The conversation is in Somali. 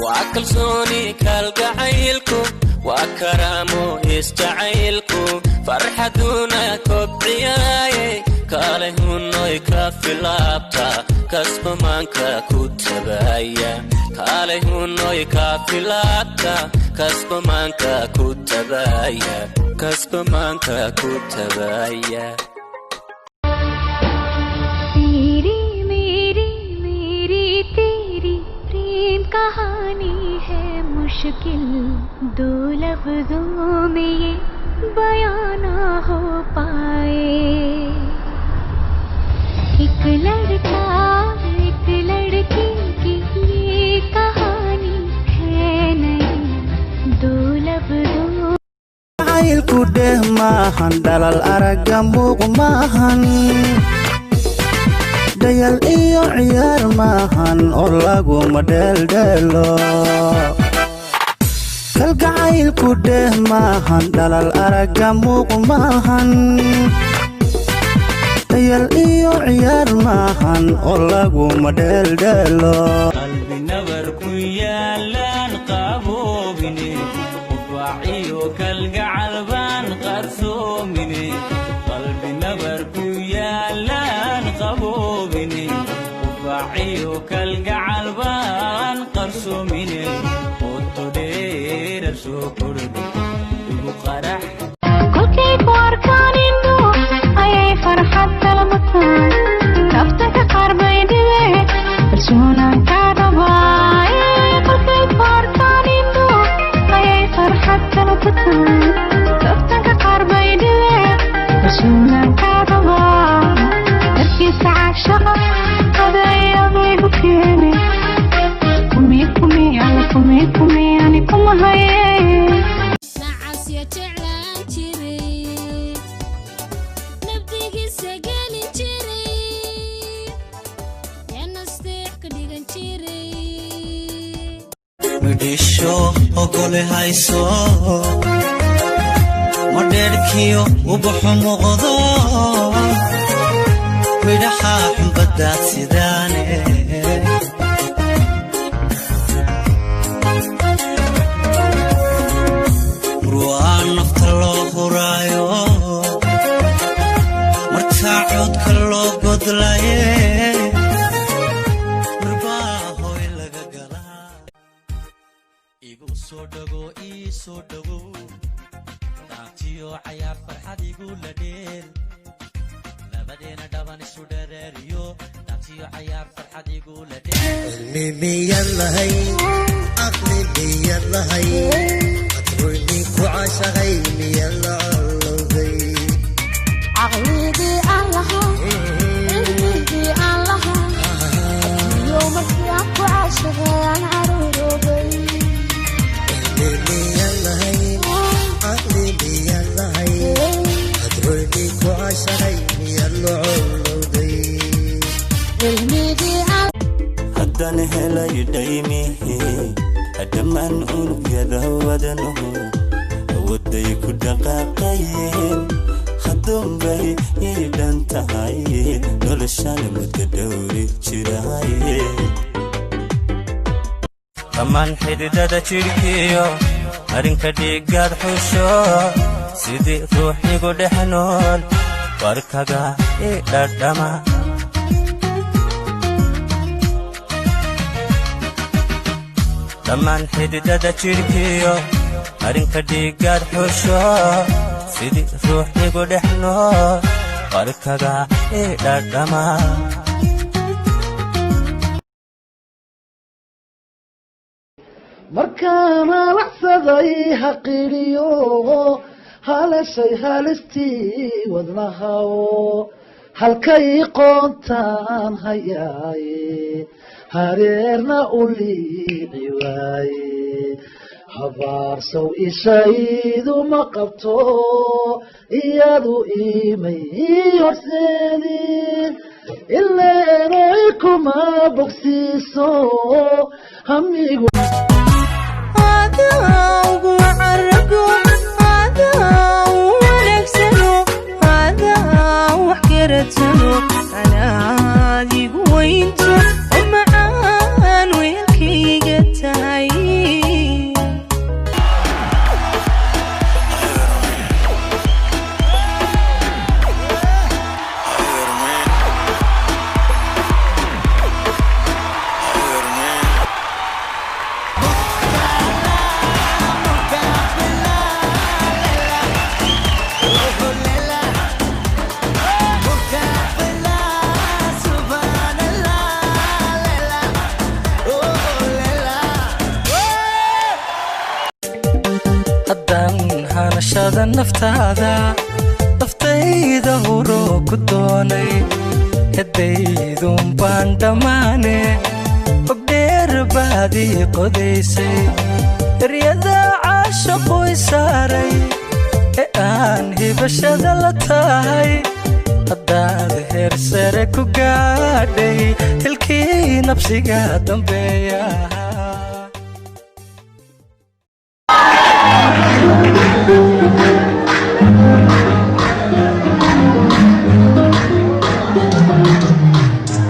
وأكلسوني كالقعيلكم وأكرامو إستعيلكم فرحتونا كبعياي كالهونو يكفي لابتا كسب مانكا كتبايا كالهونو يكفي لابتا كسب مانكا كتبايا كسب مانكا كتبايا कहानी है मुश्किल दो लफ्जों में ये बयां ना हो पाए एक लड़का एक लड़की की ये कहानी है नहीं दो लफ्जों आइल कुडे माहन dalal araga muqmahan dayal iyo ciyaar maahan oo lagu madheeldheelo kalgacaylku dheh maahan dhalal araga muuq maahan dayal iyo ciyaar maahan oo lagu madheeldheelo qalbi nabar ku yaalaan qaboobine qufaaciyo kalgacal baan qarsoomine qalbi nabar ku yaalaan qaboobine qufaaciyo kalgacal baan qarsoomine qoto dheer soo kordhi igu qarax kolkay ku arkaan indho ayay farxad kala mataan naftanka qaar bay dhibee kalsoonaan kaa dhabaay kolkay ku arkaan indho ayay farxad kala mataan naftanka qaar bay dhibee kalsoonaan kaa dhabaay darkiisa caashaqa qadayabay ku keenay kumi ani kuma hayee midhisho ogole hayso madheerkiyo ubaxu muuqdo midhaha xubadaad sidaane ruwaan nafta loo huraayo markaa codka loo godlaye soo dhagow daabtiyo cayaar farxad igu la dheel labadeena dhaban isu dhereeriyo daabtiyo cayaar farxad igu la dheel miyad lahay aqli miyad lahay adruyni ku caashaqay miyad la allowday caqligii aan lahaa cilmigii aan lahaa iyo markii aan ku caashaqay aan caruuroobay haddaan helay dhaymihi dhammaan unugyada wadanahu awoodday ku dhaqaaqayeen hadduunbay ii dhan tahay noloshaan muddo dhowri jirahay dhammaan xididada jidhkiyo marinka dhiigaad xusho sidii ruux igu dhex nool warkaga ii dhadhama dhammaan xididada jidhkiyo marinka dhiigaad xusho sidii ruux igu dhex nool warkaga ii dhadhama markaana waxsaday haqiriyo halashay halistii wadnahaw halkay qoontaan hayaaye hareerna u liici waaye habaarsow ishaydu ma qabto iyadu imay horseedin ileenay kuma bogsiiso hamigu hibashada naftaada naftayda huro ku doonay edaydun baan dhammaane ogdheer baadii qodaysay eryada caashaqu isaaray ee aan hibashada la tahay haddaad heer sare ku gaadhay hilkii nafsiga dambeeya